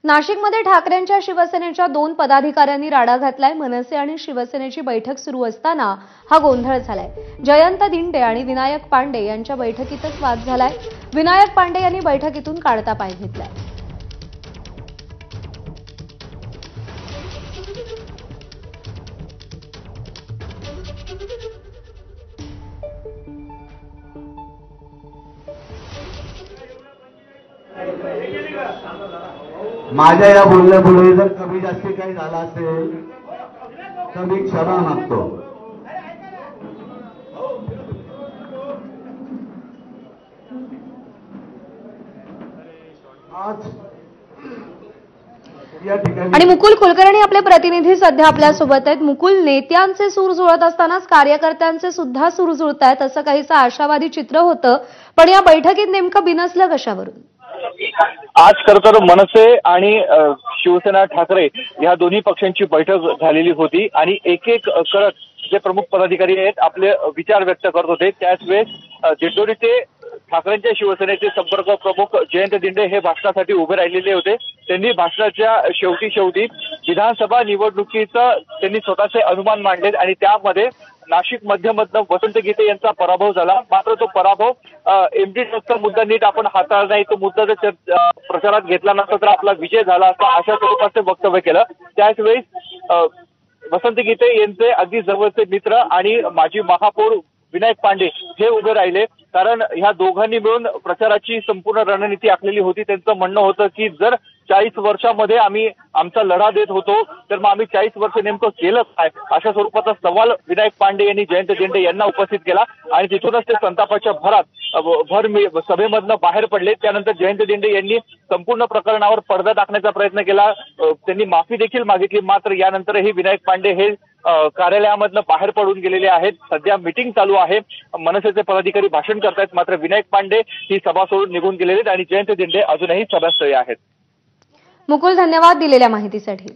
नाशिकमध्ये ठाकरेंच्या शिवसेनेच्या 2 पदाधिकाऱ्यांनी राडा घातलाय। मनसे आणि शिवसेनेची बैठक सुरू असताना हा गोंधळ झालाय। जयंत दिंडे आणि विनायक पांडे यांच्या बैठकीतच वाद झालाय। विनायक पांडे यांनी बैठकीतून काढता पाय घेतलाय। माझ्या या बोलण्यापुढे जर कमी जास्ती काही झाला असेल तर मी क्षमा मागतो। आज या ठिकाणी आणि मुकुल कुलकर्णी आपले प्रतिनिधी सध्या आपल्या सोबत आहेत। मुकुल, नेत्यांचे सूर जुळत असतानाच कार्यकर्त्यांचे सुद्धा सूर जुळतायत असं काहीसं आशावादी चित्र होतं, पण या बैठकीत नेमकं बिनसलं कशावरून? आज खरतर मनसे आणि शिवसेना ठाकरे या दोन्ही पक्षांची बैठक झालेली होती आणि एक एक करत जे प्रमुख पदाधिकारी आहेत आपले विचार व्यक्त करत होते। त्याच वेळेस दिंडोरी ते ठाकरेंच्या शिवसेनेचे संपर्क प्रमुख जयंत दिंडे हे भाषणासाठी उभे राहिलेले होते। त्यांनी भाषणाच्या शेवटी विधानसभा निवडणुकीचं त्यांनी स्वतःचे अनुमान मांडले आणि त्यामध्ये नाशिक मध्यमधनं वसंत गीते यांचा पराभव झाला। मात्र तो पराभव एमडी ट्रस्टचा मुद्दा नीट आपण हाताळला नाही, तो मुद्दा जर प्रचारात घेतला नसता तर आपला विजय झाला असता, अशा स्वरूपाचे वक्तव्य केलं। त्याच वेळी वसंत गीते यांचे अगदी जवळचे मित्र आणि माजी महापौर विनायक पांडे हे उभे राहिले, कारण ह्या दोघांनी मिळून प्रचाराची संपूर्ण रणनीती आखलेली होती। त्यांचं म्हणणं होतं की जर 40 वर्षामध्ये आम्ही आमचा लढा देत होतो तर मग आम्ही 40 वर्ष नेमकं केलं काय, अशा स्वरूपाचा सवाल विनायक पांडे यांनी जयंत दिंडे यांना उपस्थित केला आणि तिथूनच ते संतापाच्या भर सभेमधनं बाहेर पडले। त्यानंतर जयंत दिंडे यांनी संपूर्ण प्रकरणावर पडदा टाकण्याचा प्रयत्न केला, त्यांनी माफी देखील मागितली। मात्र यानंतरही विनायक पांडे हे कार्यालयामधनं बाहेर पडून गेलेले आहेत। सध्या मीटिंग चालू आहे, मनसेचे पदाधिकारी भाषण करतायत, मात्र विनायक पांडे ही सभा सोडून निघून गेलेले आणि जयंत दिंडे अजूनही सभास्थळी आहेत। मुकुल, धन्यवाद दिलेल्या माहितीसाठी।